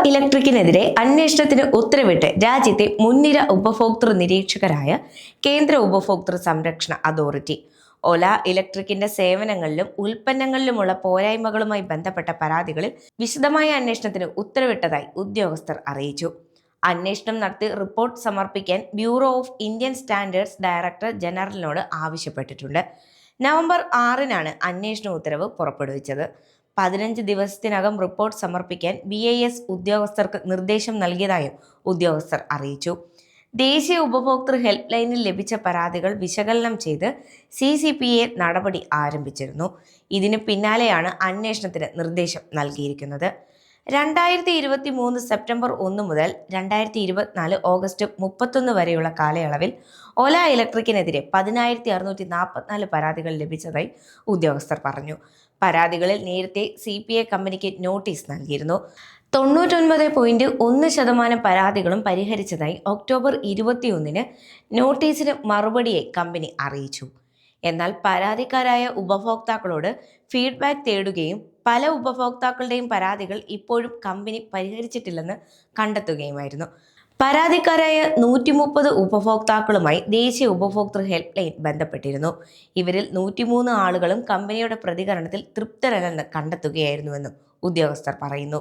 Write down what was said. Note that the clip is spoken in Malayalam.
ഇലക്ട്രിക്കിനെതിരെ അന്വേഷണത്തിന് ഉത്തരവിട്ട് രാജ്യത്തെ മുൻനിര ഉപഭോക്തൃ നിരീക്ഷകരായ കേന്ദ്ര ഉപഭോക്തൃ സംരക്ഷണ അതോറിറ്റി ഓല ഇലക്ട്രിക്കിന്റെ സേവനങ്ങളിലും ഉൽപ്പന്നങ്ങളിലുമുള്ള പോരായ്മകളുമായി ബന്ധപ്പെട്ട പരാതികളിൽ വിശദമായ അന്വേഷണത്തിന് ഉത്തരവിട്ടതായി ഉദ്യോഗസ്ഥർ അറിയിച്ചു. അന്വേഷണം നടത്തി റിപ്പോർട്ട് സമർപ്പിക്കാൻ bureau of Indian standards director ജനറലിനോട് ആവശ്യപ്പെട്ടിട്ടുണ്ട്. നവംബർ 6-നാണ് അന്വേഷണ ഉത്തരവ് പുറപ്പെടുവിച്ചത്. 15 ദിവസത്തിനകം റിപ്പോർട്ട് സമർപ്പിക്കാൻ BIS ഉദ്യോഗസ്ഥർക്ക് നിർദ്ദേശം നൽകിയതായും ഉദ്യോഗസ്ഥർ അറിയിച്ചു. ദേശീയ ഉപഭോക്തൃ ഹെൽപ്പ് ലൈനിൽ ലഭിച്ച പരാതികൾ വിശകലനം ചെയ്ത് CCPA നടപടി ആരംഭിച്ചിരുന്നു. ഇതിന് പിന്നാലെയാണ് അന്വേഷണത്തിന് നിർദ്ദേശം നൽകിയിരിക്കുന്നത്. 2023 സെപ്റ്റംബർ 1 മുതൽ 2024 ഓഗസ്റ്റ് 31 വരെയുള്ള കാലയളവിൽ ഓല ഇലക്ട്രിക്കിനെതിരെ 10,644 പരാതികൾ ലഭിച്ചതായി ഉദ്യോഗസ്ഥർ പറഞ്ഞു. പരാതികളിൽ നേരത്തെ CPA കമ്പനിക്ക് നോട്ടീസ് നൽകിയിരുന്നു. 99.1% പരാതികളും പരിഹരിച്ചതായി ഒക്ടോബർ 21-ന് നോട്ടീസിന് മറുപടിയായി കമ്പനി അറിയിച്ചു. എന്നാൽ പരാതിക്കാരായ ഉപഭോക്താക്കളോട് ഫീഡ്ബാക്ക് തേടുകയും പല ഉപഭോക്താക്കളുടെയും പരാതികൾ ഇപ്പോഴും കമ്പനി പരിഹരിച്ചിട്ടില്ലെന്ന് കണ്ടെത്തുകയുമായിരുന്നു. പരാതിക്കാരായ 130 ഉപഭോക്താക്കളുമായി ദേശീയ ഉപഭോക്തൃ ഹെൽപ്പ് ലൈൻ ബന്ധപ്പെട്ടിരുന്നു. ഇവരിൽ 103 ആളുകളും കമ്പനിയുടെ പ്രതികരണത്തിൽ തൃപ്തരല്ലെന്ന് കണ്ടെത്തുകയായിരുന്നുവെന്നും ഉദ്യോഗസ്ഥർ പറയുന്നു.